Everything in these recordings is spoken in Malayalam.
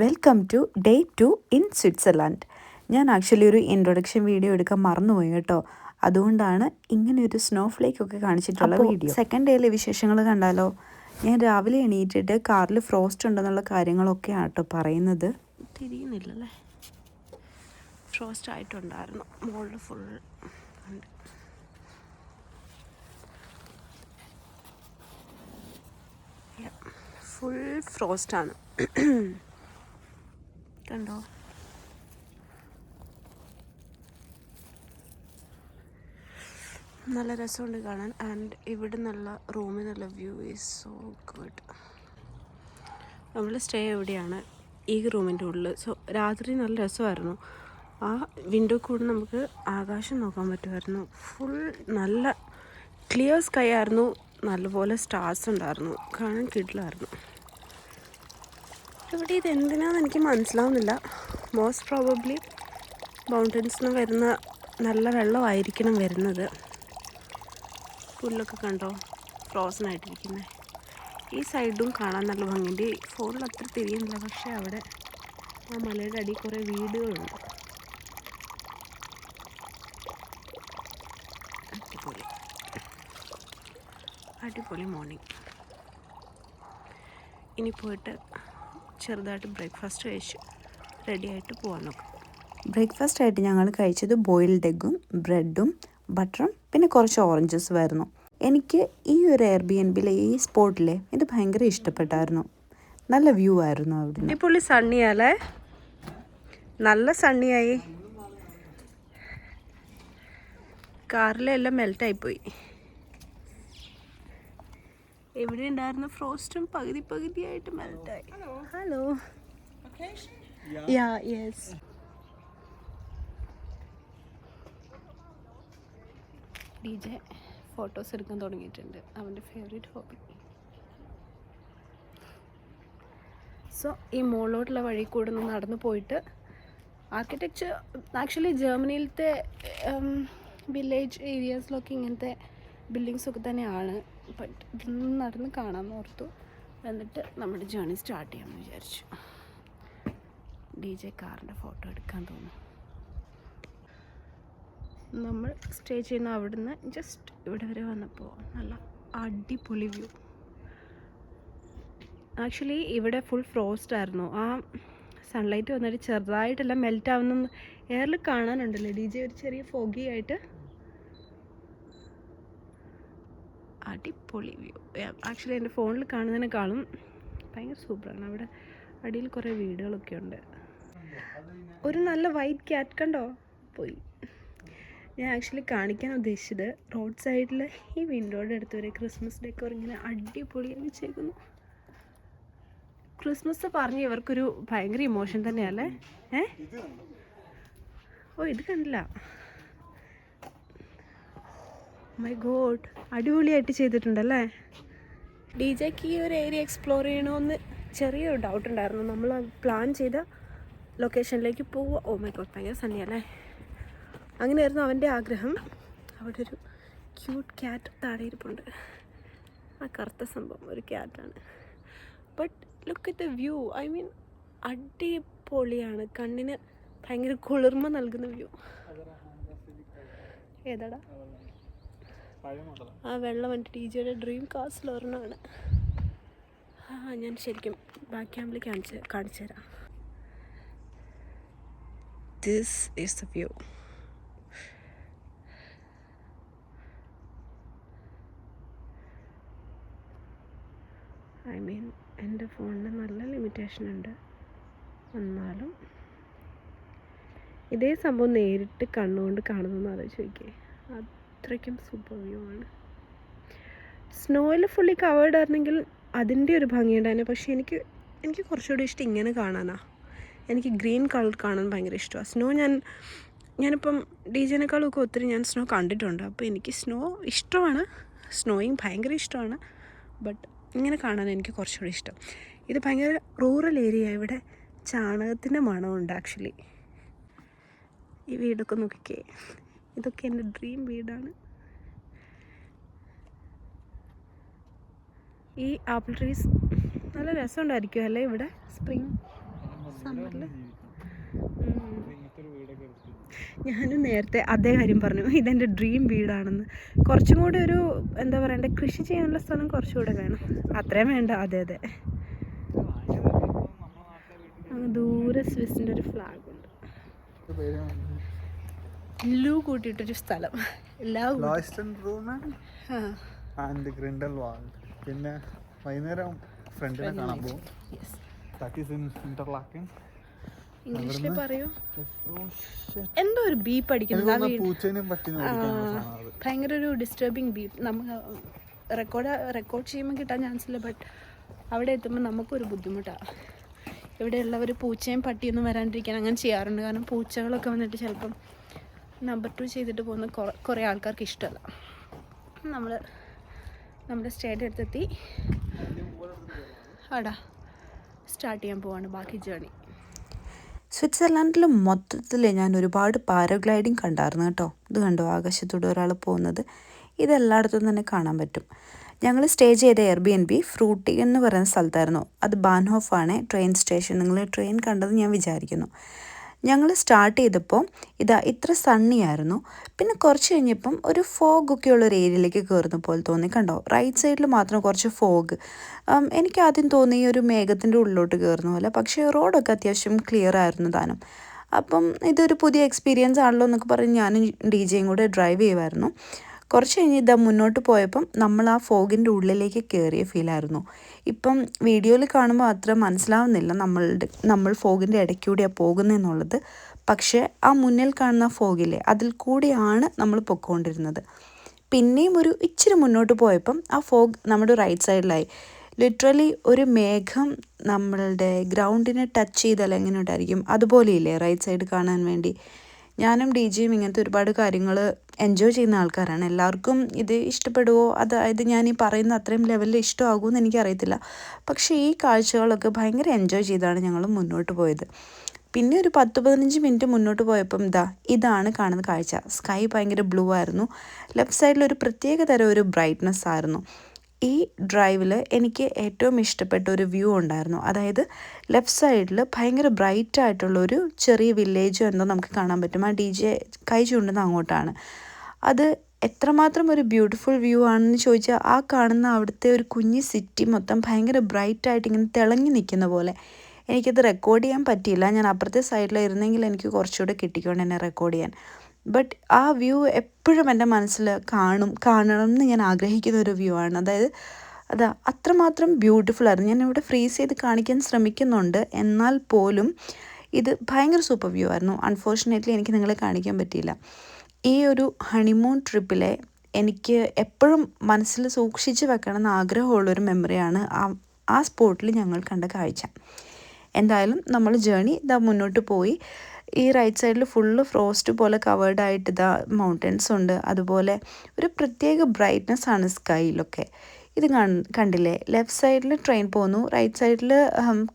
Welcome to day 2 in Switzerland. ഞാൻ ആക്ച്വലി ഒരു ഇൻട്രൊഡക്ഷൻ വീഡിയോ എടുക്കാൻ മറന്നുപോയി കേട്ടോ. അതുകൊണ്ടാണ് ഇങ്ങനെ ഒരു സ്നോ ഫ്ലേക്ക് ഒക്കെ കാണിച്ചിട്ടുള്ള വീഡിയോ. സെക്കൻഡ് ഡേയിലെ വിശേഷങ്ങൾ കണ്ടാലോ. ഞാൻ രാവിലെ എണീറ്റിട്ട് കാറിൽ ഫ്രോസ്റ്റ് ഉണ്ടെന്നുള്ള കാര്യങ്ങളൊക്കെയാണ് കേട്ടോ പറയുന്നത്. തിരിയുന്നില്ലല്ലേ, ഫ്രോസ്റ്റ് ആയിട്ടുണ്ടായിരുന്നു മുകളിൽ ഫുൾ ഉണ്ട്. ഫുൾ ഫ്രോസ്റ്റാണ് കണ്ടോ. നല്ല രസമുണ്ട് കാണാൻ. ആൻഡ് ഇവിടെ നല്ല റൂമിൽ നല്ല വ്യൂ ഈസ് സോ ഗുഡ്. നമ്മൾ സ്റ്റേ എവിടെയാണ്, ഈ റൂമിൻ്റെ ഉള്ളിൽ. സോ രാത്രി നല്ല രസമായിരുന്നു. ആ വിൻഡോ കൂടെ നമുക്ക് ആകാശം നോക്കാൻ പറ്റുമായിരുന്നു. ഫുൾ നല്ല ക്ലിയർ സ്കൈ ആയിരുന്നു. നല്ലപോലെ സ്റ്റാർസ് ഉണ്ടായിരുന്നു, കാണാൻ കിടിലായിരുന്നു. ഇവിടെ ഇത് എന്തിനാണെന്ന് എനിക്ക് മനസ്സിലാവുന്നില്ല. മോസ്റ്റ് പ്രോബബ്ലി മൗണ്ടൻസിൽ നിന്ന് വരുന്ന നല്ല വെള്ളമായിരിക്കണം വരുന്നത്. പുല്ലൊക്കെ കണ്ടോ, ഫ്രോസൺ ആയിട്ടിരിക്കുന്നത്. ഈ സൈഡും കാണാൻ നല്ല ഭംഗിയുണ്ട്. ഫോണിൽ അത്ര തിരിയുന്നില്ല, പക്ഷേ അവിടെ ആ മലയുടെ അടിയിൽ കുറേ വീടുകളുണ്ട്. അടിപൊളി അടിപൊളി മോർണിംഗ്. ഇനി പോയിട്ട് ചെറുതായിട്ട് ബ്രേക്ക്ഫാസ്റ്റ് കഴിച്ച് റെഡിയായിട്ട് പോകാൻ നോക്കാം. ബ്രേക്ക്ഫാസ്റ്റ് ആയിട്ട് ഞങ്ങൾ കഴിച്ചത് ബോയിൽഡ് എഗ്ഗും ബ്രെഡും ബട്ടറും പിന്നെ കുറച്ച് ഓറഞ്ചസും ആയിരുന്നു. എനിക്ക് ഈ ഒരു എയർബിഎൻബിയിലെ ഈ സ്പോട്ടിലെ ഇത് ഭയങ്കര ഇഷ്ടപ്പെട്ടായിരുന്നു. നല്ല വ്യൂ ആയിരുന്നു അവിടെ. അടിപൊളി സണ്ണിയാലേ, നല്ല സണ്ണിയായി. കാറിലെല്ലാം മെൽറ്റായിപ്പോയി. എവിടെ ഉണ്ടായിരുന്ന ഫ്രോസ്റ്റും പകുതിയായിട്ട് മെൽറ്റായി. ഹലോ. യാ യെസ്. DJ ഫോട്ടോസ് എടുക്കാൻ തുടങ്ങിയിട്ടുണ്ട്, അവൻ്റെ ഫേവറേറ്റ് ഹോബി. സോ ഈ മോളിലോട്ടുള്ള വഴി കൂടെ നിന്ന് നടന്നു പോയിട്ട് ആർക്കിടെക്ചർ ആക്ച്വലി ജർമ്മനിയിലത്തെ വില്ലേജ് ഏരിയാസിലൊക്കെ ഇങ്ങനത്തെ ബിൽഡിങ്സൊക്കെ തന്നെയാണ്. ബട്ട് ഇതൊന്നും നടന്ന് കാണാമെന്ന് ഓർത്തു. എന്നിട്ട് നമ്മുടെ ജേർണി സ്റ്റാർട്ട് ചെയ്യാമെന്ന് വിചാരിച്ചു. DJ കാറിൻ്റെ ഫോട്ടോ എടുക്കാൻ തോന്നുന്നു. നമ്മൾ സ്റ്റേ ചെയ്യുന്ന അവിടുന്ന് ജസ്റ്റ് ഇവിടെ വരെ വന്നപ്പോൾ നല്ല അടിപൊളി വ്യൂ. ആക്ച്വലി ഇവിടെ ഫുൾ ഫ്രോസ്റ്റ് ആയിരുന്നു. ആ സൺലൈറ്റ് വന്നിട്ട് ചെറുതായിട്ടെല്ലാം മെൽറ്റ് ആവുന്ന എയറിൽ കാണാനുണ്ടല്ലോ. DJ ഒരു ചെറിയ ഫോഗി ആയിട്ട് അടിപൊളി വ്യൂ. ആക്ച്വലി എൻ്റെ ഫോണിൽ കാണുന്നതിനേക്കാളും ഭയങ്കര സൂപ്പറാണ്. അവിടെ അടിയിൽ കുറേ വീടുകളൊക്കെ ഉണ്ട്. ഒരു നല്ല വൈറ്റ് ക്യാറ്റ് കണ്ടോ, പോയി. ഞാൻ ആക്ച്വലി കാണിക്കാൻ ഉദ്ദേശിച്ചത് റോഡ് സൈഡിൽ ഈ വിൻഡോയുടെ അടുത്ത് വരെ ക്രിസ്മസ് ഡെക്കോർ ഇങ്ങനെ അടിപൊളിയായി വെച്ചേക്കുന്നു. ക്രിസ്മസ് പറഞ്ഞ് ഇവർക്കൊരു ഭയങ്കര ഇമോഷൻ തന്നെയല്ലേ. ഓ ഇത് കണ്ടില്ല. മൈ ഗോഡ്, അടിപൊളിയായിട്ട് ചെയ്തിട്ടുണ്ടല്ലേ. DJക്ക് ഈ ഒരു ഏരിയ എക്സ്പ്ലോർ ചെയ്യണമെന്ന് ചെറിയൊരു ഡൗട്ട് ഉണ്ടായിരുന്നു. നമ്മൾ പ്ലാൻ ചെയ്ത ലൊക്കേഷനിലേക്ക് പോവുക. ഓ മൈ ഗോഡ്, ഭയങ്കര സണ്ണിയല്ലേ. അങ്ങനെയായിരുന്നു അവൻ്റെ ആഗ്രഹം. അവിടെ ഒരു ക്യൂട്ട് ക്യാറ്റ് താഴെ ഇരിപ്പുണ്ട്. ആ കറുത്ത സംഭവം ഒരു ക്യാറ്റാണ്. But look at the view. I mean അടിപൊളിയാണ്. കണ്ണിന് ഭയങ്കര കുളിർമ നൽകുന്ന വ്യൂ. ഏതാടാ ആ വെള്ളം? എൻ്റെ DJയുടെ ഡ്രീം കാസിൽ ഒരെണ്ണമാണ്. ഞാൻ ശരിക്കും ബാക്ക് ക്യാമ്പിൽ കാണിച്ചു തരാം. This is the view. I മീൻ എൻ്റെ ഫോണിന് നല്ല ലിമിറ്റേഷൻ ഉണ്ട്. എന്നാലും ഇതേ സംഭവം നേരിട്ട് കണ്ണുകൊണ്ട് കാണുന്നതെന്ന് ആലോചിച്ച് നോക്കിയേ. അത്രയ്ക്കും സൂപ്പർ വ്യൂ ആണ്. സ്നോയിൽ ഫുള്ളി കവേർഡ് ആയിരുന്നെങ്കിൽ അതിൻ്റെ ഒരു ഭംഗിയുണ്ടായിരുന്നു. പക്ഷേ എനിക്ക് കുറച്ചുകൂടി ഇഷ്ടം ഇങ്ങനെ കാണാനാണ്. എനിക്ക് ഗ്രീൻ കളർ കാണാൻ ഭയങ്കര ഇഷ്ടമാണ്. സ്നോ ഞാനിപ്പം DJനേക്കാളൊക്കെ ഒത്തിരി ഞാൻ സ്നോ കണ്ടിട്ടുണ്ട്. അപ്പോൾ എനിക്ക് സ്നോ ഇഷ്ടമാണ്, സ്നോയിങ് ഭയങ്കര ഇഷ്ടമാണ്. ബട്ട് ഇങ്ങനെ കാണാൻ എനിക്ക് കുറച്ചുകൂടി ഇഷ്ടം. ഇത് ഭയങ്കര റൂറൽ ഏരിയ. ഇവിടെ ചാണകത്തിൻ്റെ മണമുണ്ട് ആക്ച്വലി. ഈ വീടൊക്കെ നോക്കിക്കേ, ഇതൊക്കെ എൻ്റെ ഡ്രീം വീടാണ്. ഈ ആപ്പിൾ ട്രീസ് നല്ല രസമുണ്ടായിരിക്കും അല്ലേ ഇവിടെ. സ്പ്രിങ് സമ്മറിൽ. ഞാനും നേരത്തെ അതേ കാര്യം പറഞ്ഞു, ഇതെൻ്റെ ഡ്രീം വീടാണെന്ന്. കുറച്ചും കൂടി ഒരു എന്താ പറയണ്ടേ, കൃഷി ചെയ്യാനുള്ള സ്ഥലം കുറച്ചുകൂടെ വേണം. അത്രയും വേണ്ട. അതെ അതെ. അങ്ങ് ദൂരെ സ്വിസിൻ്റെ ഒരു ഫ്ലാഗ് ഉണ്ട്. ലൂ കൂട്ടിയിട്ടൊരു സ്ഥലം. പിന്നെ വൈകുന്നേരം ഫ്രണ്ടിനെ കാണാൻ പോകും. ഇംഗ്ലീഷിൽ പറയൂ. എന്തോ ഒരു ബീപ്പ് അടിക്കുന്നത്, ഭയങ്കര ഒരു ഡിസ്റ്റർബിങ് ബീപ്പ്. നമുക്ക് റെക്കോർഡ് ചെയ്യുമ്പോൾ കിട്ടാൻ ചാൻസ് ഇല്ല, ബട്ട് അവിടെ എത്തുമ്പോൾ നമുക്കൊരു ബുദ്ധിമുട്ടാണ്. ഇവിടെയുള്ളവർ പൂച്ചയും പട്ടിയൊന്നും വരാണ്ടിരിക്കാൻ അങ്ങനെ ചെയ്യാറുണ്ട്. കാരണം പൂച്ചകളൊക്കെ വന്നിട്ട് ചിലപ്പം നമ്പർ 2 ചെയ്തിട്ട് പോകുന്ന കുറേ ആൾക്കാർക്ക് ഇഷ്ടമല്ല. നമ്മൾ നമ്മുടെ സ്റ്റേയുടെ അടുത്തെത്തി. അവിടെ സ്റ്റാർട്ട് ചെയ്യാൻ പോവാണ് ബാക്കി ജേണി. സ്വിറ്റ്സർലാൻഡിൽ മൊത്തത്തിൽ ഞാൻ ഒരുപാട് പാരഗ്ലൈഡിങ് കണ്ടായിരുന്നു കേട്ടോ. ഇത് കണ്ടോ, ആകാശത്തൂടെ ഒരാൾ പോകുന്നത്. ഇതെല്ലായിടത്തും തന്നെ കാണാൻ പറ്റും. ഞങ്ങൾ സ്റ്റേ ചെയ്ത Airbnb ഫ്രൂട്ടി എന്ന് പറയുന്ന സ്ഥലത്തായിരുന്നു. അത് ബാൻഹോഫാണ് ട്രെയിൻ സ്റ്റേഷൻ. നിങ്ങൾ ട്രെയിൻ കണ്ടത് ഞാൻ വിചാരിക്കുന്നു. ഞങ്ങൾ സ്റ്റാർട്ട് ചെയ്തപ്പോൾ ഇത്ര സണ്ണി ആയിരുന്നു. പിന്നെ കുറച്ച് കഴിഞ്ഞപ്പം ഒരു ഫോഗൊക്കെ ഉള്ളൊരു ഏരിയയിലേക്ക് കയറുന്ന പോലെ തോന്നി. കണ്ടോ, റൈറ്റ് സൈഡിൽ മാത്രം കുറച്ച് ഫോഗ്. എനിക്ക് ആദ്യം തോന്നി ഒരു മേഘത്തിൻ്റെ ഉള്ളിലോട്ട് കയറുന്ന പോലെ. പക്ഷേ റോഡൊക്കെ അത്യാവശ്യം ക്ലിയർ ആയിരുന്നു താനും. അപ്പം ഇതൊരു പുതിയ എക്സ്പീരിയൻസ് ആണല്ലോ എന്നൊക്കെ പറഞ്ഞ് ഞാനും DJയും കൂടെ ഡ്രൈവ് ചെയ്യുമായിരുന്നു. കുറച്ച് കഴിഞ്ഞ് മുന്നോട്ട് പോയപ്പം നമ്മൾ ആ ഫോഗിൻ്റെ ഉള്ളിലേക്ക് കയറിയ ഫീലായിരുന്നു. ഇപ്പം വീഡിയോയിൽ കാണുമ്പോൾ അത്ര മനസ്സിലാവുന്നില്ല നമ്മൾ ഫോഗിൻ്റെ ഇടയ്ക്കൂടെയാണ് പോകുന്നതെന്നുള്ളത്. പക്ഷേ ആ മുന്നിൽ കാണുന്ന ഫോഗില്ലേ, അതിൽ കൂടിയാണ് നമ്മൾ പൊയ്ക്കൊണ്ടിരുന്നത്. പിന്നെയും ഒരു ഇച്ചിരി മുന്നോട്ട് പോയപ്പം ആ ഫോഗ് നമ്മുടെ റൈറ്റ് സൈഡിലായി. ലിറ്ററലി ഒരു മേഘം നമ്മളുടെ ഗ്രൗണ്ടിനെ ടച്ച് ചെയ്താൽ എങ്ങനെ ഉണ്ടായിരിക്കും അതുപോലെയില്ലേ റൈറ്റ് സൈഡ് കാണാൻ വേണ്ടി. ഞാനും DJയും ഇങ്ങനത്തെ ഒരുപാട് കാര്യങ്ങൾ എൻജോയ് ചെയ്യുന്ന ആൾക്കാരാണ്. എല്ലാവർക്കും ഇത് ഇഷ്ടപ്പെടുമോ, അതായത് ഞാൻ ഈ പറയുന്ന അത്രയും ലെവലിൽ ഇഷ്ടമാകുമെന്ന് എനിക്കറിയത്തില്ല. പക്ഷേ ഈ കാഴ്ചകളൊക്കെ ഭയങ്കര എൻജോയ് ചെയ്താണ് ഞങ്ങൾ മുന്നോട്ട് പോയത്. പിന്നെ ഒരു 10-15 മിനിറ്റ് മുന്നോട്ട് പോയപ്പം ഇതാണ് കാണുന്ന കാഴ്ച. സ്കൈ ഭയങ്കര ബ്ലൂ ആയിരുന്നു. ലെഫ്റ്റ് സൈഡിൽ ഒരു പ്രത്യേക തരം ഒരു ബ്രൈറ്റ്നസ് ആയിരുന്നു. ഈ ഡ്രൈവിൽ എനിക്ക് ഏറ്റവും ഇഷ്ടപ്പെട്ട ഒരു വ്യൂ ഉണ്ടായിരുന്നു. അതായത് ലെഫ്റ്റ് സൈഡിൽ ഭയങ്കര ബ്രൈറ്റ് ആയിട്ടുള്ളൊരു ചെറിയ വില്ലേജോ എന്തോ നമുക്ക് കാണാൻ പറ്റും. ആ DJ കൈ ചൂണ്ടുന്ന അങ്ങോട്ടാണ്. അത് എത്രമാത്രം ഒരു ബ്യൂട്ടിഫുൾ വ്യൂ ആണെന്ന് ചോദിച്ചാൽ, ആ കാണുന്ന അവിടുത്തെ ഒരു കുഞ്ഞ് സിറ്റി മൊത്തം ഭയങ്കര ബ്രൈറ്റായിട്ട് ഇങ്ങനെ തിളങ്ങി നിൽക്കുന്ന പോലെ. എനിക്കത് റെക്കോർഡ് ചെയ്യാൻ പറ്റിയില്ല. ഞാൻ അപ്പുറത്തെ സൈഡിലായിരുന്നെങ്കിൽ എനിക്ക് കുറച്ചുകൂടെ കിട്ടിക്കൊണ്ട് എന്നെ റെക്കോർഡ് ചെയ്യാൻ. ബട്ട് ആ വ്യൂ എപ്പോഴും എൻ്റെ മനസ്സിൽ കാണണം എന്ന് ഞാൻ ആഗ്രഹിക്കുന്ന ഒരു വ്യൂ ആണ്. അതായത് അത്രമാത്രം ബ്യൂട്ടിഫുൾ ആയിരുന്നു. ഞാനിവിടെ ഫ്രീസ് ചെയ്ത് കാണിക്കാൻ ശ്രമിക്കുന്നുണ്ട്, എന്നാൽ പോലും ഇത് ഭയങ്കര സൂപ്പർ വ്യൂ ആയിരുന്നു. അൺഫോർച്ചുനേറ്റ്ലി എനിക്ക് നിങ്ങളെ കാണിക്കാൻ പറ്റിയില്ല. ഈ ഒരു ഹണിമൂൺ ട്രിപ്പിലെ എനിക്ക് എപ്പോഴും മനസ്സിൽ സൂക്ഷിച്ച് വെക്കണമെന്ന് ആഗ്രഹമുള്ളൊരു മെമ്മറിയാണ് ആ സ്പോട്ടിൽ ഞങ്ങൾ കണ്ട കാഴ്ച. എന്തായാലും നമ്മൾ ജേണി മുന്നോട്ട് പോയി. ഈ റൈറ്റ് സൈഡിൽ ഫുള്ള് ഫ്രോസ്റ്റ് പോലെ കവേർഡായിട്ട് മൗണ്ടൻസ് ഉണ്ട്. അതുപോലെ ഒരു പ്രത്യേക ബ്രൈറ്റ്നസ് ആണ് സ്കൈയിലൊക്കെ. ഇത് കണ്ടില്ലേ, ലെഫ്റ്റ് സൈഡിൽ ട്രെയിൻ പോകുന്നു, റൈറ്റ് സൈഡിൽ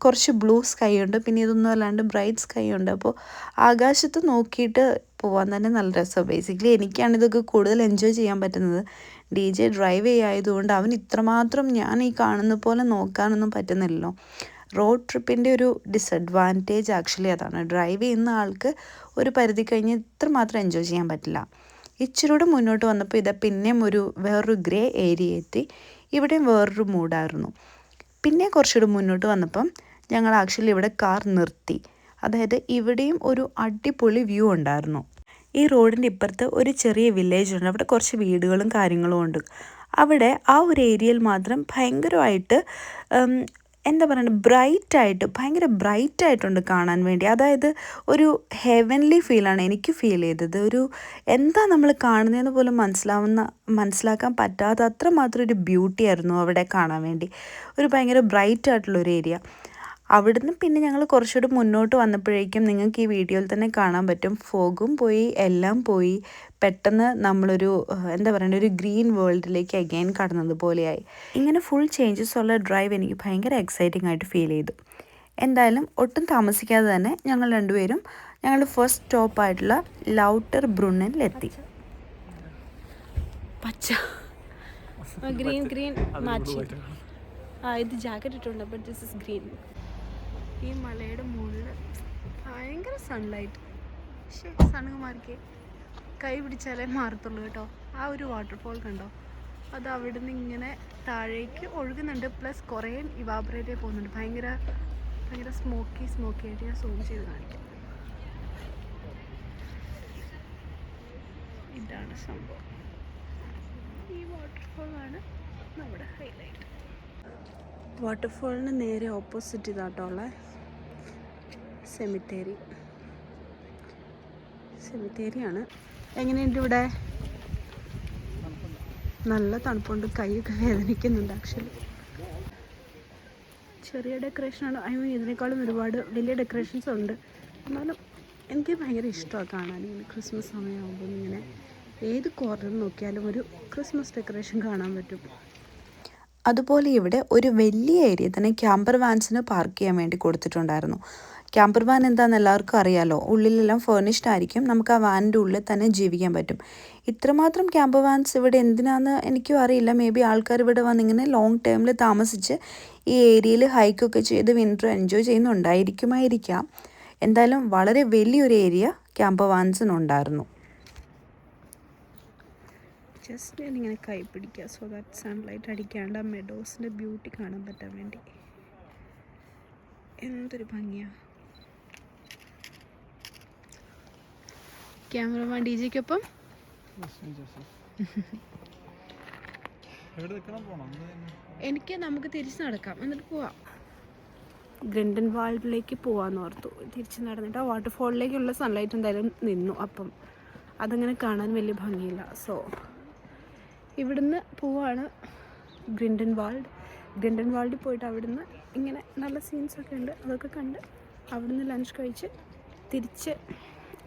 കുറച്ച് ബ്ലൂ സ്കൈ ഉണ്ട്, പിന്നെ ഇതൊന്നും അല്ലാണ്ട് ബ്രൈറ്റ് സ്കൈ ഉണ്ട്. അപ്പോൾ ആകാശത്ത് നോക്കിയിട്ട് പോകാൻ തന്നെ നല്ല രസമാണ്. ബേസിക്കലി എനിക്കാണ് ഇതൊക്കെ കൂടുതൽ എൻജോയ് ചെയ്യാൻ പറ്റുന്നത്. DJ ഡ്രൈവ് ചെയ്യായതുകൊണ്ട് അവൻ ഇത്രമാത്രം ഞാൻ ഈ കാണുന്ന പോലെ നോക്കാനൊന്നും പറ്റുന്നില്ലല്ലോ. റോഡ് ട്രിപ്പിൻ്റെ ഒരു ഡിസഡ്വാൻറ്റേജ് ആക്ച്വലി അതാണ്. ഡ്രൈവ് ചെയ്യുന്ന ആൾക്ക് ഒരു പരിധി കഴിഞ്ഞ് ഇത്രമാത്രം എൻജോയ് ചെയ്യാൻ പറ്റില്ല. ഇച്ചിരൂടെ മുന്നോട്ട് വന്നപ്പോൾ പിന്നെയും വേറൊരു ഗ്രേ ഏരിയ എത്തി. ഇവിടെയും വേറൊരു മൂഡായിരുന്നു. പിന്നെ കുറച്ചുകൂടി മുന്നോട്ട് വന്നപ്പം ഞങ്ങൾ ആക്ച്വലി ഇവിടെ കാർ നിർത്തി. അതായത് ഇവിടെയും ഒരു അടിപൊളി വ്യൂ ഉണ്ടായിരുന്നു. ഈ റോഡിൻ്റെ ഇപ്പുറത്ത് ഒരു ചെറിയ വില്ലേജ് ഉണ്ട്. അവിടെ കുറച്ച് വീടുകളും കാര്യങ്ങളും ഉണ്ട്. അവിടെ ആ ഒരു ഏരിയയിൽ മാത്രം ഭയങ്കരമായിട്ട് എന്താ പറയുക, ഭയങ്കര ബ്രൈറ്റായിട്ടുണ്ട് കാണാൻ വേണ്ടി. അതായത് ഒരു ഹെവൻലി ഫീലാണ് എനിക്ക് ഫീൽ ചെയ്തത്. എന്താ നമ്മൾ കാണുന്നതെന്ന് പോലും മനസ്സിലാക്കാൻ പറ്റാത്ത അത്രമാത്രം ഒരു ബ്യൂട്ടി ആയിരുന്നു അവിടെ കാണാൻ വേണ്ടി. ഒരു ഭയങ്കര ബ്രൈറ്റായിട്ടുള്ളൊരു ഏരിയ. അവിടുന്ന് പിന്നെ ഞങ്ങൾ കുറച്ചുകൂടി മുന്നോട്ട് വന്നപ്പോഴേക്കും നിങ്ങൾക്ക് ഈ വീഡിയോയിൽ തന്നെ കാണാൻ പറ്റും, ഫോഗും പോയി, എല്ലാം പോയി. പെട്ടെന്ന് നമ്മളൊരു എന്താ പറയുക, ഒരു ഗ്രീൻ വേൾഡിലേക്ക് അഗെയിൻ കടന്നത് പോലെയായി. ഇങ്ങനെ ഫുൾ ചേഞ്ചസ് ഉള്ള ഡ്രൈവ് എനിക്ക് ഭയങ്കര എക്സൈറ്റിംഗ് ആയിട്ട് ഫീൽ ചെയ്തു. എന്തായാലും ഒട്ടും താമസിക്കാതെ തന്നെ ഞങ്ങൾ രണ്ടുപേരും ഞങ്ങളുടെ ഫസ്റ്റ് സ്റ്റോപ്പായിട്ടുള്ള ലൗട്ടർ ബ്രുണ്ണനിലെത്തി. പച്ച ഗ്രീൻ മാച്ച്. ഇത് ജാക്കറ്റ് ഇട്ടുണ്ട്, ബട്ട് ദിസ് ഇസ് ഗ്രീൻ. ഈ മലയുടെ മുകളിൽ ഭയങ്കര സൺലൈറ്റ്. പക്ഷേ സണ്ണുമാർക്ക് കൈ പിടിച്ചാലേ മാറത്തുള്ളൂ കേട്ടോ. ആ ഒരു വാട്ടർഫോൾ കണ്ടോ, അത് അവിടെ നിന്ന് ഇങ്ങനെ താഴേക്ക് ഒഴുകുന്നുണ്ട്. പ്ലസ് കുറേ ഇവാപറേറ്റ് പോകുന്നുണ്ട്. ഭയങ്കര ഭയങ്കര സ്മോക്കി ആയിട്ട് ഞാൻ സൂം ചെയ്ത് കാണിക്കാം. ഇതാണ് സംഭവം. ഈ വാട്ടർഫോളാണ് നമ്മുടെ ഹൈലൈറ്റ്. വാട്ടർഫോളിന് നേരെ ഓപ്പോസിറ്റ് ഇതായിട്ടുള്ള സെമിത്തേരിയാണ്. എങ്ങനെയുണ്ട് ഇവിടെ? നല്ല തണുപ്പുണ്ട്, കൈയൊക്കെ വേദനിക്കുന്നുണ്ട് ആക്ച്വലി. ചെറിയ ഡെക്കറേഷനാണ്, ഇതിനേക്കാളും ഒരുപാട് വലിയ ഡെക്കറേഷൻസ് ഉണ്ട്. എന്നാലും എനിക്ക് ഭയങ്കര ഇഷ്ടമാണ് കാണാൻ. ഇങ്ങനെ ക്രിസ്മസ് സമയമാകുമ്പോൾ ഇങ്ങനെ ഏത് കോർണർ നോക്കിയാലും ഒരു ക്രിസ്മസ് ഡെക്കറേഷൻ കാണാൻ പറ്റും. അതുപോലെ ഇവിടെ ഒരു വലിയ ഏരിയ തന്നെ ക്യാമ്പർ വാൻസിന് പാർക്ക് ചെയ്യാൻ വേണ്ടി കൊടുത്തിട്ടുണ്ടായിരുന്നു. ക്യാമ്പർ വാൻ എന്താണെന്ന് എല്ലാവർക്കും അറിയാമല്ലോ, ഉള്ളിലെല്ലാം ഫേർണിഷ്ഡ് ആയിരിക്കും. നമുക്ക് ആ വാനിൻ്റെ ഉള്ളിൽ തന്നെ ജീവിക്കാൻ പറ്റും. ഇത്രമാത്രം ക്യാമ്പർ വാൻസ് ഇവിടെ എന്തിനാണെന്ന് എനിക്കും അറിയില്ല. മേ ബി ആൾക്കാർ ഇവിടെ വന്നിങ്ങനെ ലോങ് ടേമിൽ താമസിച്ച് ഈ ഏരിയയിൽ ഹൈക്കൊക്കെ ചെയ്ത് വിൻ്റർ എൻജോയ് ചെയ്യുന്നുണ്ടായിരിക്കാം. എന്തായാലും വളരെ വലിയൊരു ഏരിയ ക്യാമ്പർ വാൻസിനുണ്ടായിരുന്നു. ജസ്റ്റ് ഞാനിങ്ങനെ കൈ പിടിക്കുക, സോ ദാറ്റ് സൺലൈറ്റ് അടിക്കാണ്ട് ആ മെഡോസിൻ്റെ ബ്യൂട്ടി കാണാൻ പറ്റാൻ വേണ്ടി. എന്തൊരു ഭംഗിയാണ്. ക്യാമറമാൻ DJക്കൊപ്പം എനിക്ക് നമുക്ക് തിരിച്ച് നടക്കാം, എന്നിട്ട് പോവാം. ഗ്രണ്ടൻ വാൾഡിലേക്ക് പോവാമെന്ന് ഓർത്തു. തിരിച്ച് നടന്നിട്ട് ആ വാട്ടർഫോളിലേക്കുള്ള സൺലൈറ്റ് എന്തായാലും നിന്നു. അപ്പം അതങ്ങനെ കാണാൻ വലിയ ഭംഗിയില്ല. സോ ഇവിടുന്ന് പോവാണ് ഗ്രണ്ടൻ വാൾഡിൽ പോയിട്ട് അവിടുന്ന് ഇങ്ങനെ നല്ല സീൻസൊക്കെ ഉണ്ട്, അതൊക്കെ കണ്ട് അവിടുന്ന് ലഞ്ച് കഴിച്ച് തിരിച്ച്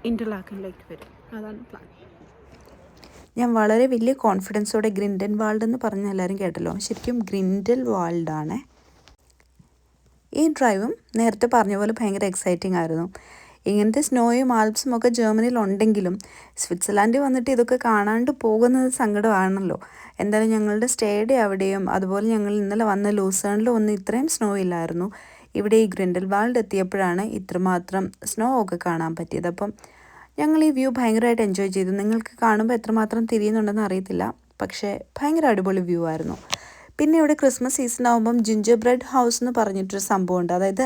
ഇൻ്റർലാക്കനിലേക്ക് വരും. അതാണ് പ്ലാൻ. ഞാൻ വളരെ വലിയ കോൺഫിഡൻസോടെ ഗ്രണ്ടൻ വാൾഡ് എന്ന് പറഞ്ഞ എല്ലാവരും കേട്ടല്ലോ, ശരിക്കും ഗ്രിൻഡൽ വാൾഡാണ്. ഈ ഡ്രൈവും നേരത്തെ പറഞ്ഞ പോലെ ഭയങ്കര എക്സൈറ്റിംഗ് ആയിരുന്നു. ഇങ്ങനത്തെ സ്നോയും ആൽപ്സും ഒക്കെ ജർമ്മനിയിൽ ഉണ്ടെങ്കിലും സ്വിറ്റ്സർലാൻഡിൽ വന്നിട്ട് ഇതൊക്കെ കാണാണ്ട് പോകുന്നത് സങ്കടമാണല്ലോ. എന്തായാലും ഞങ്ങളുടെ സ്റ്റേയുടെ അവിടെയും അതുപോലെ ഞങ്ങൾ ഇന്നലെ വന്ന ലൂസേണിലും ഒന്നും ഇത്രയും സ്നോ ഇല്ലായിരുന്നു. ഇവിടെ ഈ ഗ്രണ്ടൽ വാൾഡ് എത്തിയപ്പോഴാണ് ഇത്രമാത്രം സ്നോ ഒക്കെ കാണാൻ പറ്റിയത്. അപ്പം ഞങ്ങൾ ഈ വ്യൂ ഭയങ്കരമായിട്ട് എൻജോയ് ചെയ്തു. നിങ്ങൾക്ക് കാണുമ്പോൾ എത്രമാത്രം തിരിയുന്നുണ്ടെന്ന് അറിയത്തില്ല, പക്ഷേ ഭയങ്കര അടിപൊളി വ്യൂ ആയിരുന്നു. പിന്നെ ഇവിടെ ക്രിസ്മസ് സീസൺ ആകുമ്പം ജിഞ്ചർ ബ്രെഡ് ഹൗസ് എന്ന് പറഞ്ഞിട്ടൊരു സംഭവമുണ്ട്. അതായത്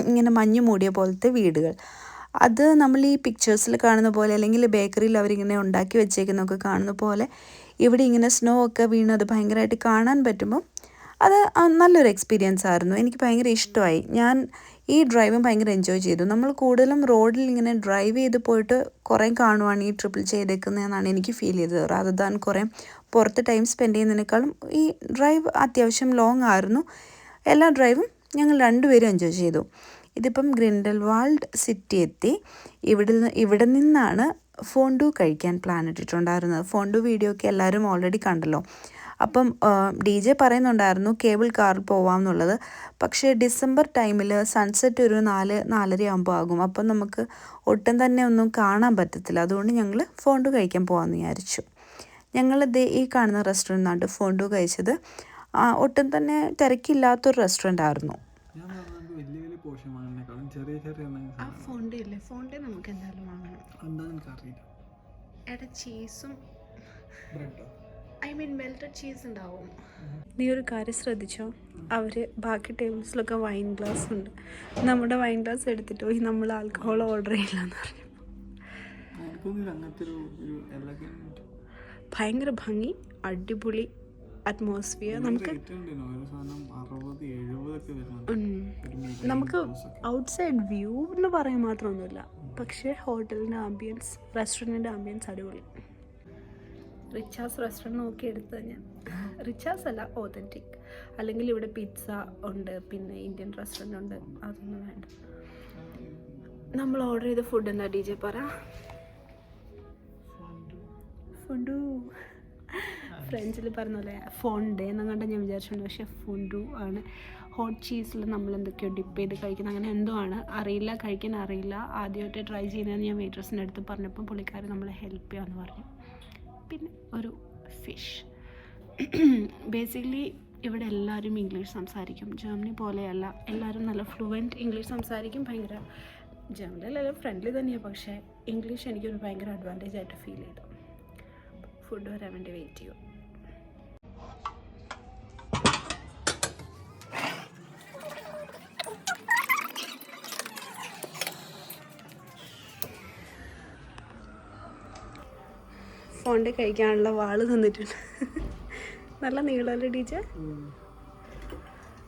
ഇങ്ങനെ മഞ്ഞ് മൂടിയ പോലത്തെ വീടുകൾ. അത് നമ്മൾ ഈ പിക്ചേഴ്സിൽ കാണുന്ന പോലെ അല്ലെങ്കിൽ ബേക്കറിയിൽ അവരിങ്ങനെ ഉണ്ടാക്കി വെച്ചേക്കുന്നതൊക്കെ കാണുന്ന പോലെ ഇവിടെ ഇങ്ങനെ സ്നോ ഒക്കെ വീണത് ഭയങ്കരമായിട്ട് കാണാൻ പറ്റുമ്പം അത് നല്ലൊരു എക്സ്പീരിയൻസ് ആയിരുന്നു. എനിക്ക് ഭയങ്കര ഇഷ്ടമായി. ഞാൻ ഈ ഡ്രൈവും ഭയങ്കര എൻജോയ് ചെയ്തു. നമ്മൾ കൂടുതലും റോഡിൽ ഇങ്ങനെ ഡ്രൈവ് ചെയ്ത് പോയിട്ട് കുറേ കാണുവാണ് ഈ ട്രിപ്പിൾ ചെയ്തേക്കുന്നതെന്നാണ് എനിക്ക് ഫീൽ ചെയ്തത്. റാദർ ദാൻ കുറേ പുറത്ത് ടൈം സ്പെൻഡ് ചെയ്യുന്നതിനേക്കാളും ഈ ഡ്രൈവ് അത്യാവശ്യം ലോങ് ആയിരുന്നു. എല്ലാ ഡ്രൈവും ഞങ്ങൾ രണ്ടുപേരും എൻജോയ് ചെയ്തു. ഇതിപ്പം ഗ്രണ്ടൽ വാൾഡ് സിറ്റി എത്തി. ഇവിടെ നിന്നാണ് ഫോണ്ടു കഴിക്കാൻ പ്ലാൻ ഇട്ടിട്ടുണ്ടായിരുന്നത്. ഫോണ്ടു വീഡിയോ ഒക്കെ എല്ലാവരും ഓൾറെഡി കണ്ടല്ലോ. അപ്പം DJ പറയുന്നുണ്ടായിരുന്നു കേബിൾ കാറിൽ പോവാമെന്നുള്ളത്. പക്ഷേ ഡിസംബർ ടൈമിൽ സൺസെറ്റ് ഒരു 4-4:30 ആകുമ്പോൾ ആകും. അപ്പം നമുക്ക് ഒട്ടും തന്നെ ഒന്നും കാണാൻ പറ്റത്തില്ല. അതുകൊണ്ട് ഞങ്ങൾ ഫോണ്ടു കഴിക്കാൻ പോകാമെന്ന് വിചാരിച്ചു. ഞങ്ങളിത് ഈ കാണുന്ന റെസ്റ്റോറൻറ്റിനാണ് ഫോണ്ടു കഴിച്ചത്. ഒട്ടും തന്നെ തിരക്കില്ലാത്തൊരു റെസ്റ്റോറൻ്റ് ആയിരുന്നു. ആ ഫോണ്ടേ ഇല്ലേ, ഫോണ്ടേ നമുക്ക് എന്തായാലും വാങ്ങണം. എടാ ചീസും മെൽറ്റഡ് ചീസ് ഉണ്ടാവും. നീ ഒരു കാര്യം ശ്രദ്ധിച്ചോ, അവർ ബാക്കി ടേബിൾസിലൊക്കെ വൈൻ ഗ്ലാസ് ഉണ്ട്. നമ്മുടെ വൈൻ ഗ്ലാസ് എടുത്തിട്ട് പോയി നമ്മൾ ആൽക്കഹോൾ ഓർഡർ ചെയ്യില്ലെന്ന് പറഞ്ഞു. ഭയങ്കര ഭംഗി, അടിപൊളി അറ്റ്മോസ്ഫിയർ. നമുക്ക് ഔട്ട്സൈഡ് വ്യൂ എന്ന് പറയാൻ മാത്രമൊന്നുമില്ല, പക്ഷേ ഹോട്ടലിൻ്റെ ആംബിയൻസ്, റെസ്റ്റോറൻറ്റിൻ്റെ ആംബിയൻസ് അടിപൊളി. റിച്ചാസ് റെസ്റ്റോറൻറ്റ് നോക്കി എടുത്തത് ഞാൻ. റിച്ചാസ് അല്ല, ഓതൻറ്റിക്. അല്ലെങ്കിൽ ഇവിടെ പിസ്സ ഉണ്ട്, പിന്നെ ഇന്ത്യൻ റെസ്റ്റോറൻറ്റ് ഉണ്ട്, അതൊന്നും വേണ്ട. നമ്മൾ ഓർഡർ ചെയ്ത ഫുഡ് എന്താ DJ പറ? ഫോണ്ടു. ഫ്രഞ്ചിൽ പറഞ്ഞല്ലേ ഫോണ്ടേ എന്നങ്ങാണ്ട് ഞാൻ വിചാരിച്ചിട്ടുണ്ട്, പക്ഷേ ഫോണ്ടു ആണ്. ഹോട്ട് ചീസിൽ നമ്മൾ എന്തൊക്കെയോ ഡിപ്പ് ചെയ്ത് കഴിക്കുന്നത്, അങ്ങനെ എന്തോ ആണ്, അറിയില്ല, കഴിക്കാൻ അറിയില്ല. ആദ്യമായിട്ട് ട്രൈ ചെയ്യുന്നതെന്ന് ഞാൻ വെയിറ്റേഴ്സിൻ്റെ അടുത്ത് പറഞ്ഞപ്പോൾ പുള്ളിക്കാരൻ നമ്മളെ ഹെൽപ്പ് ചെയ്യാമെന്ന് പറഞ്ഞു. പിന്നെ ഒരു ഫിഷ്. ബേസിക്കലി ഇവിടെ എല്ലാവരും ഇംഗ്ലീഷ് സംസാരിക്കും. ജർമ്മനി പോലെയല്ല, എല്ലാവരും നല്ല ഫ്ലുവൻറ്റ് ഇംഗ്ലീഷ് സംസാരിക്കും. ഭയങ്കര ജർമ്മനിയിലെല്ലാം ഫ്രണ്ട്ലി തന്നെയാണ്, പക്ഷേ ഇംഗ്ലീഷ് എനിക്കൊരു ഭയങ്കര അഡ്വാൻറ്റേജ് ആയിട്ട് ഫീൽ ചെയ്തു. ഫുഡ് വരാൻ വേണ്ടി വെയിറ്റ് ചെയ്യും. ഫോണ്ട് കഴിക്കാനുള്ള വാള് തന്നിട്ടുണ്ട്. നല്ല നീളമല്ലേ ടീച്ചർ?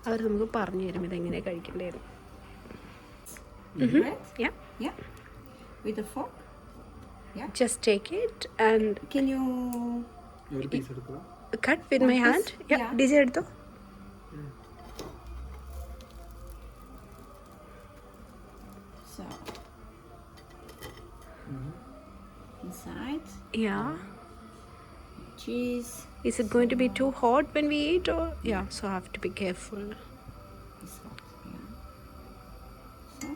അവർ നമുക്ക് പറഞ്ഞു തരും ഇതെങ്ങനെ കഴിക്കേണ്ടത്. With a fork? Yeah. Just take it and Can you ഒരു പീസ് എടുക്കുക. cut with my hand. Yeah. DJ എടുത്തോ. So inside? Yeah. Cheese. Is it going to be too hot when we eat or? Yeah, so I have to be careful. This one. Yeah. So.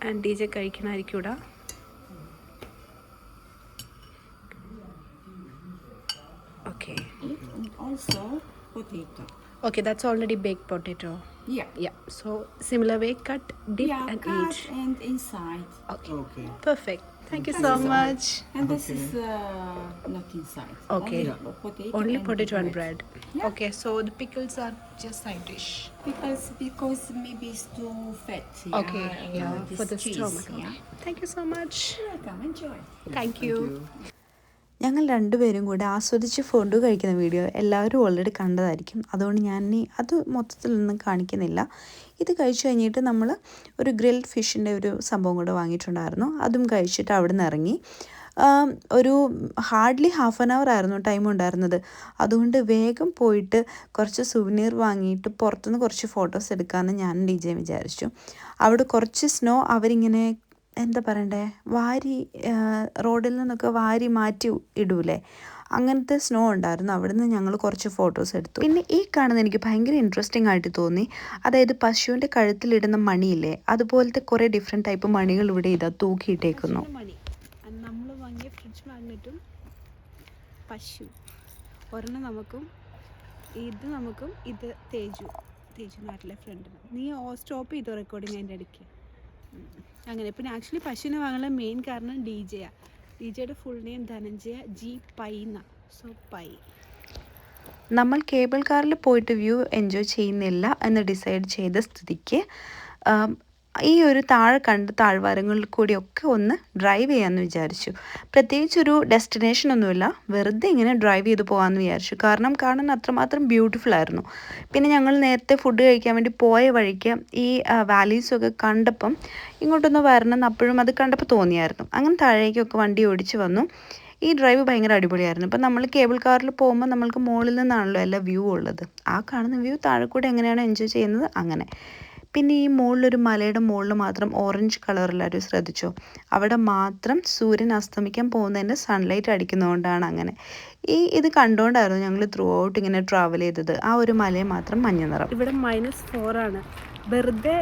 And DJ കഴിക്കണായിരിക്കും ഇവിടെ. Okay. And also potato. Okay, that's already baked potato. Yeah. Yeah. So similar way, cut, dip, Yeah, and cut eat. and inside. Okay. Okay. Perfect. Thank you so much. And this is not inside. Okay. Only potato. Only and potato and bread. Yeah. Okay, so the pickles are just side dish. Because maybe it's too fat. Yeah, Okay, yeah, this for the cheese, stomach. Yeah. Okay. Thank you so much. Welcome, enjoy. Thank you. ഞങ്ങൾ രണ്ടുപേരും കൂടെ ആസ്വദിച്ച് ഫുഡ് കഴിക്കുന്ന വീഡിയോ എല്ലാവരും ഓൾറെഡി കണ്ടതായിരിക്കും. അതുകൊണ്ട് ഞാൻ അത് മൊത്തത്തിലൊന്നും കാണിക്കുന്നില്ല. ഇത് കഴിച്ചു കഴിഞ്ഞിട്ട് നമ്മൾ ഒരു ഗ്രിൽഡ് ഫിഷിൻ്റെ ഒരു സംഭവം കൂടെ വാങ്ങിയിട്ടുണ്ടായിരുന്നു. അതും കഴിച്ചിട്ട് അവിടെ നിന്ന് ഇറങ്ങി. ഒരു ഹാർഡ്ലി ഹാഫ് ആൻ അവർ ആയിരുന്നു ടൈം ഉണ്ടായിരുന്നത്. അതുകൊണ്ട് വേഗം പോയിട്ട് കുറച്ച് സുവനീർ വാങ്ങിയിട്ട് പുറത്തുനിന്ന് കുറച്ച് ഫോട്ടോസ് എടുക്കാമെന്ന് ഞാൻ DJ വിചാരിച്ചു. അവിടെ കുറച്ച് സ്നോ അവരിങ്ങനെ എന്താ പറയണ്ടേ, റോഡിൽ നിന്നൊക്കെ വാരി മാറ്റി ഇടൂലേ, അങ്ങനത്തെ സ്നോ ഉണ്ടായിരുന്നു. അവിടെ നിന്ന് ഞങ്ങൾ കുറച്ച് ഫോട്ടോസ് എടുത്തു. പിന്നെ ഈ കാണുന്നത് എനിക്ക് ഭയങ്കര ഇൻട്രസ്റ്റിംഗ് ആയിട്ട് തോന്നി. അതായത് പശുവിൻ്റെ കഴുത്തിലിടുന്ന മണിയില്ലേ, അതുപോലത്തെ കുറേ ഡിഫറെൻറ്റ് ടൈപ്പ് മണികൾ ഇവിടെ ഇതാ തൂക്കിയിട്ടേക്കുന്നു. നമ്മൾ വാങ്ങിയ ഫ്രിഡ്ജ് മാഗ്നറ്റും പശു ഒരെണ്ണം നമുക്കും ഇത് തേജു നാട്ടിലെ ഫ്രണ്ടിന്. നീ സ്റ്റോപ്പ് ചെയ്തോ റെക്കോർഡിങ് അതിൻ്റെ ഇടയ്ക്ക്. അങ്ങനെ പിന്നെ ആക്ച്വലി പശുവിനെ വാങ്ങാനുള്ള മെയിൻ കാരണം DJയാണ്. DJയുടെ full name Dhananjaya G Pai എന്നാണ്. സോ പൈ. നമ്മൾ കേബിൾ കാറിൽ പോയിട്ട് വ്യൂ എൻജോയ് ചെയ്യുന്നില്ല എന്ന് ഡിസൈഡ് ചെയ്ത സ്ഥിതിക്ക് ഈ ഒരു താഴ്വാരങ്ങളിൽ കൂടിയൊക്കെ ഒന്ന് ഡ്രൈവ് ചെയ്യാമെന്ന് വിചാരിച്ചു. പ്രത്യേകിച്ചൊരു ഡെസ്റ്റിനേഷൻ ഒന്നുമില്ല, വെറുതെ ഇങ്ങനെ ഡ്രൈവ് ചെയ്ത് പോകാമെന്ന് വിചാരിച്ചു. കാരണം കാണാൻ അത്രമാത്രം ബ്യൂട്ടിഫുൾ ആയിരുന്നു. പിന്നെ ഞങ്ങൾ നേരത്തെ ഫുഡ് കഴിക്കാൻ വേണ്ടി പോയ വഴിക്ക് ഈ വാലീസൊക്കെ കണ്ടപ്പം ഇങ്ങോട്ടൊന്ന് വരണം എന്ന് അപ്പോഴും അത് കണ്ടപ്പോൾ തോന്നിയായിരുന്നു. അങ്ങനെ താഴേക്കൊക്കെ വണ്ടി ഓടിച്ച് വന്നു. ഈ ഡ്രൈവ് ഭയങ്കര അടിപൊളിയായിരുന്നു. ഇപ്പം നമ്മൾ കേബിൾ കാറിൽ പോകുമ്പോൾ നമ്മൾക്ക് മുകളിൽ നിന്നാണല്ലോ എല്ലാ വ്യൂ ഉള്ളത്. ആ കാണുന്ന വ്യൂ താഴെ കൂടെ എങ്ങനെയാണ് എൻജോയ് ചെയ്യുന്നത് അങ്ങനെ. പിന്നെ ഈ മുകളിലൊരു മലയുടെ മുകളിൽ മാത്രം ഓറഞ്ച് കളറിലാരും ശ്രദ്ധിച്ചോ, അവിടെ മാത്രം സൂര്യൻ അസ്തമിക്കാൻ പോകുന്നതിൻ്റെ സൺലൈറ്റ് അടിക്കുന്നതുകൊണ്ടാണ് അങ്ങനെ. ഇത് കണ്ടുകൊണ്ടായിരുന്നു ഞങ്ങൾ ത്രൂ ഔട്ട് ഇങ്ങനെ ട്രാവൽ ചെയ്തത്. ആ ഒരു മലയെ മാത്രം മഞ്ഞ നിറം. ഇവിടെ -4 ആണ്. വെറുതെ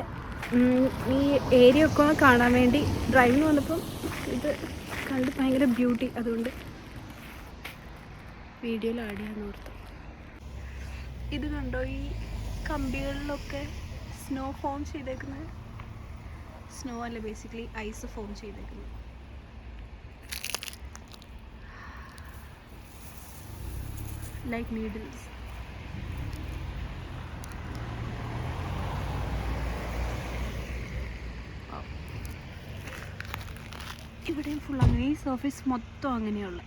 ഈ ഏരിയ ഒക്കെ കാണാൻ വേണ്ടി ഡ്രൈവിന് വന്നപ്പം ഇത് കണ്ട് ഭയങ്കര ബ്യൂട്ടി, അതുകൊണ്ട് വീഡിയോയിൽ ആഡ് ചെയ്യാൻ ഓർത്തു. ഇത് കണ്ടോ, ഈ കമ്പികളിലൊക്കെ സ്നോ ഫോം ചെയ്തേക്കുന്നത്. സ്നോ അല്ല, ബേസിക്കലി ഐസ് ഫോം ചെയ്തേക്കുന്നത്. Like needles. ഇവിടെയും ഫുൾ അങ്ങനെ, ഈ സർഫേസ് മൊത്തം അങ്ങനെയുള്ള.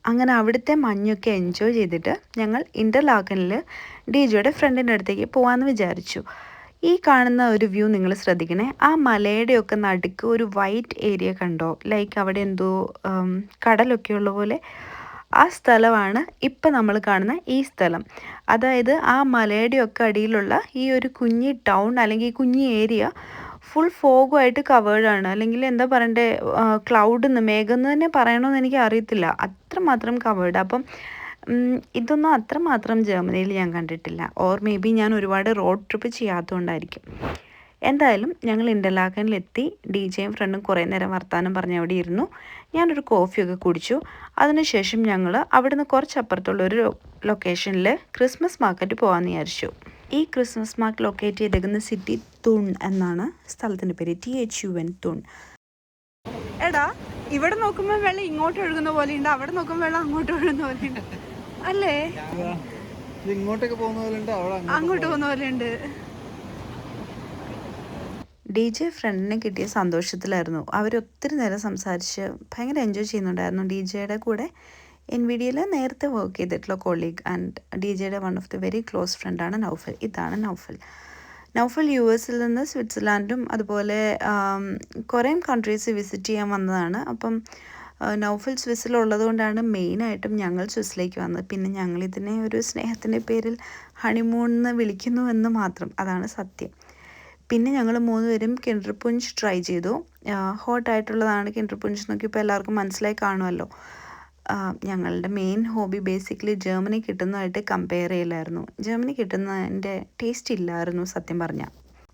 അങ്ങനെ അവിടുത്തെ മഞ്ഞൊക്കെ എൻജോയ് ചെയ്തിട്ട് ഞങ്ങൾ ഇൻ്റർലാക്കനിൽ DJയുടെ ഫ്രണ്ടിൻ്റെ അടുത്തേക്ക് പോകാമെന്ന് വിചാരിച്ചു. ഈ കാണുന്ന ഒരു വ്യൂ നിങ്ങൾ ശ്രദ്ധിക്കണേ. ആ മലയുടെയൊക്കെ നടുക്ക് ഒരു വൈറ്റ് ഏരിയ കണ്ടോ, ലൈക്ക് അവിടെ എന്തോ കടലൊക്കെ ഉള്ള പോലെ. ആ സ്ഥലമാണ് ഇപ്പം നമ്മൾ കാണുന്ന ഈ സ്ഥലം. അതായത് ആ മലയുടെയൊക്കെ അടിയിലുള്ള ഈ ഒരു കുഞ്ഞി ടൗൺ അല്ലെങ്കിൽ ഈ കുഞ്ഞി ഏരിയ ഫുൾ ഫോഗുമായിട്ട് കവേർഡാണ്, അല്ലെങ്കിൽ എന്താ പറയണ്ടേ, ക്ലൗഡെന്ന് മേഘമെന്ന് തന്നെ പറയണമെന്ന് എനിക്ക് അറിയത്തില്ല, അത്രമാത്രം കവേർഡ്. അപ്പം ഇതൊന്നും അത്രമാത്രം ജർമ്മനിയിൽ ഞാൻ കണ്ടിട്ടില്ല. ഓർ മേ ബി ഞാൻ ഒരുപാട് റോഡ് ട്രിപ്പ് ചെയ്യാത്തതുകൊണ്ടായിരിക്കും. എന്തായാലും ഞങ്ങൾ ഇൻ്റർലാക്കനിലെത്തി. DJയും ഫ്രണ്ടും കുറേ നേരം വർത്താനം പറഞ്ഞ് അവിടെ ഇരുന്നു. ഞാനൊരു കോഫിയൊക്കെ കുടിച്ചു. അതിനുശേഷം ഞങ്ങൾ അവിടുന്ന് കുറച്ചപ്പുറത്തുള്ളൊരു ലൊക്കേഷനിൽ ക്രിസ്മസ് മാർക്കറ്റ് പോകാമെന്ന് വിചാരിച്ചു. ഈ ക്രിസ്മസ് മാർക്കറ്റ് ലൊക്കേറ്റ് ചെയ്തേക്കുന്ന സിറ്റി തുൺ എന്നാണ് സ്ഥലത്തിൻ്റെ പേര്, THUN തുൺ. എടാ, ഇവിടെ നോക്കുമ്പോൾ വെള്ളം ഇങ്ങോട്ട് ഒഴുകുന്ന പോലെയുണ്ട്, അവിടെ നോക്കുമ്പോൾ വെള്ളം അങ്ങോട്ട് ഒഴുകുന്ന പോലെയുണ്ട് അല്ലേ? ഇങ്ങോട്ടേക്ക് പോകുന്ന പോലെയുണ്ട്, അങ്ങോട്ട് പോകുന്ന പോലെയുണ്ട്. DJ ഫ്രണ്ടിനെ കിട്ടിയ സന്തോഷത്തിലായിരുന്നു. അവരൊത്തിരി നേരം സംസാരിച്ച് ഭയങ്കര എൻജോയ് ചെയ്യുന്നുണ്ടായിരുന്നു. DJയുടെ കൂടെ NVIDIAയിൽ നേരത്തെ വർക്ക് ചെയ്തിട്ടുള്ള കൊളീഗ് ആൻഡ് DJയുടെ one of the very close ഫ്രണ്ടാണ് നൗഫൽ. ഇതാണ് നൗഫൽ. നൗഫൽ US-ൽ നിന്ന് സ്വിറ്റ്സർലാൻഡും അതുപോലെ കുറേ കൺട്രീസ് വിസിറ്റ് ചെയ്യാൻ വന്നതാണ്. അപ്പം നൗഫൽ സ്വിസ്സിലുള്ളത് കൊണ്ടാണ് മെയിനായിട്ടും ഞങ്ങൾ സ്വിസ്സിലേക്ക് വന്നത്. പിന്നെ ഞങ്ങളിതിനെ ഒരു സ്നേഹത്തിൻ്റെ പേരിൽ ഹണിമൂൺ എന്ന് വിളിക്കുന്നു എന്ന് മാത്രം, അതാണ് സത്യം. പിന്നെ ഞങ്ങൾ 3 പേരും കിൻഡർപുഞ്ച് ട്രൈ ചെയ്തു. ഹോട്ടായിട്ടുള്ളതാണ് കിൻഡർപുഞ്ച് എന്നൊക്കെ ഇപ്പോൾ എല്ലാവർക്കും മനസ്സിലായി കാണുമല്ലോ. ഞങ്ങളുടെ മെയിൻ ഹോബി ബേസിക്കലി ജർമ്മനി കിട്ടുന്നതായിട്ട് കമ്പയർ ചെയ്യലായിരുന്നു. ജർമ്മനി കിട്ടുന്നതിൻ്റെ ടേസ്റ്റ് ഇല്ലായിരുന്നു സത്യം പറഞ്ഞാൽ.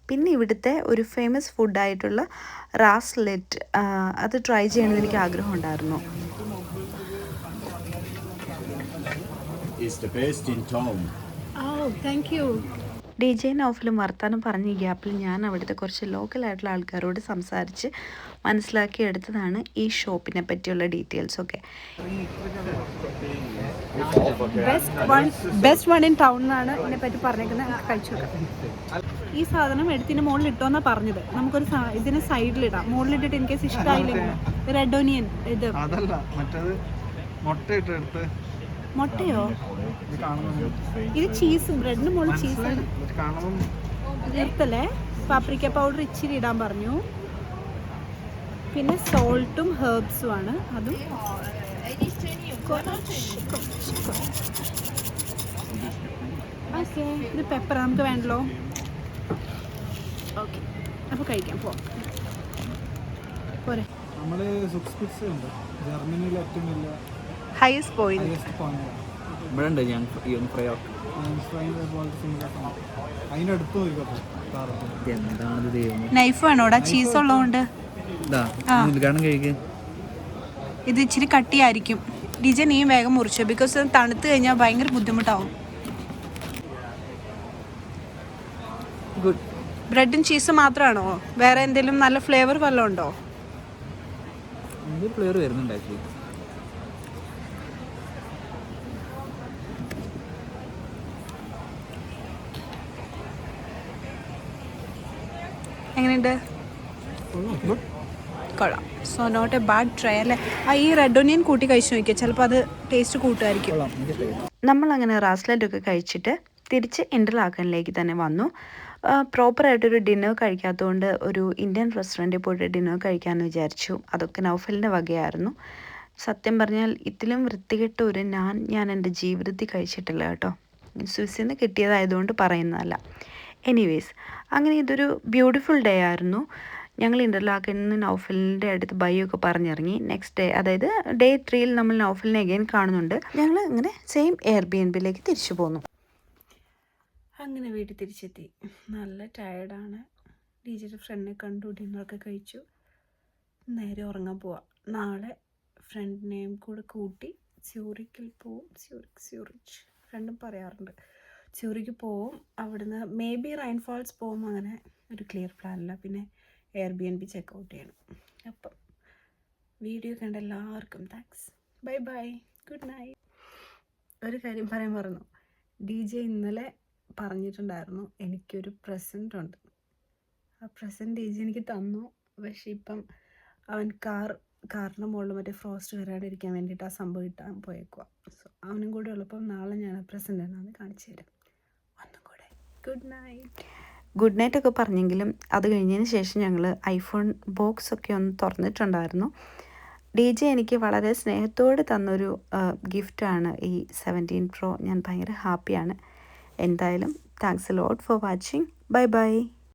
പിന്നെ ഇവിടുത്തെ ഒരു ഫേമസ് ഫുഡായിട്ടുള്ള റാസ്ലെറ്റ്, അത് ട്രൈ ചെയ്യണമെന്ന് എനിക്ക് ആഗ്രഹം ഉണ്ടായിരുന്നു. DJ നൗഫലും വർത്താനം പറഞ്ഞ ഗ്യാപ്പിൽ ഞാൻ അവിടുത്തെ കുറച്ച് ലോക്കലായിട്ടുള്ള ആൾക്കാരോട് സംസാരിച്ച് മനസ്സിലാക്കിയെടുത്തതാണ് ഈ ഷോപ്പിനെ പറ്റിയുള്ള ഡീറ്റെയിൽസൊക്കെ. ബെസ്റ്റ് വൺ ഇൻ ടൗൺ എന്നാണ് ഇതിനെപ്പറ്റി പറഞ്ഞേക്കുന്നത്. കഴിച്ചു നോക്കാം. ഈ സാധനം എടുത്തിൻ്റെ മുകളിൽ ഇട്ടോന്നാണ് പറഞ്ഞത്. നമുക്കൊരു ഇതിന് സൈഡിലിടാം. മുകളിലിട്ടിട്ട് എനിക്ക് ഇഷ്ടമായില്ലെങ്കിൽ റെഡ് ഓനിയൻ ഇത് അതല്ല, മറ്റേത് മുട്ട ഇട്ടെടുത്ത്. മുട്ടയോ? ഇത് ചീസ്, ബ്രെഡിന് മുകളിൽ ചീസ് നിർത്തല്ലേ. പാപ്രിക്ക പൗഡർ ഇച്ചിരി ഇടാൻ പറഞ്ഞു. പിന്നെ സോൾട്ടും ഹെർബ്സും ആണ്, അതും ഓക്കെ. ഇത് പെപ്പർ നമുക്ക് വേണ്ടല്ലോ. ഓക്കെ, അപ്പോൾ കഴിക്കാം, പോരെ. നമ്മൾ ജർമ്മനിയിൽ ഏറ്റവും വലിയ ഹൈസ്റ്റ് പോയിന്റ് നൈഫ് വേണോടാ? ചീസ് ഉള്ളതുകൊണ്ട് ഇത് ഇച്ചിരി കട്ടിയായിരിക്കും. DJ നീ വേഗം മുറിച്ചു, ബിക്കോസ് തണുത്ത് കഴിഞ്ഞാൽ ഭയങ്കര ബുദ്ധിമുട്ടാവും. ബ്രെഡും ചീസും മാത്രമാണോ? വേറെ എന്തെങ്കിലും നല്ല ഫ്ലേവർ വല്ലതും ഉണ്ടോ? ഫ്ലേവർ വരുന്നുണ്ട്. എങ്ങനെയുണ്ട്? കൊള്ളാം. So not a bad try അല്ലേ? ഈ റെഡ് ഓനിയൻ കൂട്ടി കഴിച്ചു നോക്കിയാൽ ചിലപ്പോൾ അത് ടേസ്റ്റ് കൂട്ടുമായിരിക്കും. നമ്മളങ്ങനെ റാസ്ലെറ്റൊക്കെ കഴിച്ചിട്ട് തിരിച്ച് ഇൻ്റർലാക്കനിലേക്ക് തന്നെ വന്നു. പ്രോപ്പറായിട്ടൊരു ഡിന്നർ കഴിക്കാത്തതുകൊണ്ട് ഒരു ഇന്ത്യൻ റെസ്റ്റോറൻറ്റിൽ പോയിട്ട് ഡിന്നർ കഴിക്കാമെന്ന് വിചാരിച്ചു. അതൊക്കെ നൗഫലിൻ്റെ വകയായിരുന്നു. സത്യം പറഞ്ഞാൽ ഇതിലും വൃത്തികെട്ട ഒരു ഞാൻ എൻ്റെ ജീവിതത്തിൽ കഴിച്ചിട്ടില്ല കേട്ടോ. സ്വിസ്സിൽ നിന്ന് കിട്ടിയതായതുകൊണ്ട് പറയുന്നതല്ല. എനിവേസ്, അങ്ങനെ ഇതൊരു ബ്യൂട്ടിഫുൾ ഡേ ആയിരുന്നു. ഞങ്ങൾ ഇൻ്റർലാക്കിൽ നിന്ന് നൗഫലിൻ്റെ അടുത്ത് ബൈ ഒക്കെ പറഞ്ഞിറങ്ങി. നെക്സ്റ്റ് ഡേ, അതായത് Day 3 നമ്മൾ നൗഫലിനെ അഗൈൻ കാണുന്നുണ്ട്. ഞങ്ങൾ അങ്ങനെ സെയിം Airbnb-യിലേക്ക് തിരിച്ചു പോന്നു. അങ്ങനെ വീട്ടിൽ തിരിച്ചെത്തി. നല്ല ടയേർഡാണ്. DJയുടെ ഫ്രണ്ടിനെ കണ്ടു, ഡിന്നറൊക്കെ കഴിച്ചു, നേരെ ഉറങ്ങാൻ പോവാം. നാളെ ഫ്രണ്ടിനെയും കൂടെ കൂട്ടി സ്യൂറിക്കിൽ പോവും. സ്യൂറിച്ച് ഫ്രണ്ടും പറയാറുണ്ട്. സ്യൂറിക്ക് പോവും. അവിടുന്ന് മേ ബി റൈൻഫാൾസ് പോവും. അങ്ങനെ ഒരു ക്ലിയർ പ്ലാനില്ല. പിന്നെ Airbnb ചെക്കൗട്ട് ചെയ്യണം. അപ്പം വീഡിയോ കണ്ട എല്ലാവർക്കും താങ്ക്സ്. By, good night. ഒരു കാര്യം പറയാൻ മറന്നു. DJ ഇന്നലെ പറഞ്ഞിട്ടുണ്ടായിരുന്നു എനിക്കൊരു പ്രസൻറ്റ് ഉണ്ട്. ആ പ്രസൻറ്റ് DJ എനിക്ക് തന്നു. പക്ഷേ ഇപ്പം അവൻ കാറിൻ്റെ മുകളിൽ മറ്റേ ഫ്രോസ്റ്റ് വരാണ്ടിരിക്കാൻ വേണ്ടിയിട്ട് ആ സംഭവം ഇട്ടാൻ പോയേക്കുക. സോ അവനും കൂടെ ഉള്ളപ്പം നാളെ ഞാൻ ആ പ്രസൻറ്റ് എന്നാന്ന് കാണിച്ചു തരാം. ഒന്നും കൂടെ ഗുഡ് നൈറ്റ് ഒക്കെ പറഞ്ഞെങ്കിലും അത് കഴിഞ്ഞതിന് ശേഷം ഞങ്ങൾ ഐഫോൺ ബോക്സൊക്കെ ഒന്ന് തുറന്നിട്ടുണ്ടായിരുന്നു. DJ എനിക്ക് വളരെ സ്നേഹത്തോടെ തന്നൊരു ഗിഫ്റ്റാണ് ഈ 17 Pro. ഞാൻ ഭയങ്കര ഹാപ്പിയാണ്. എന്തായാലും thanks a lot for watching. By.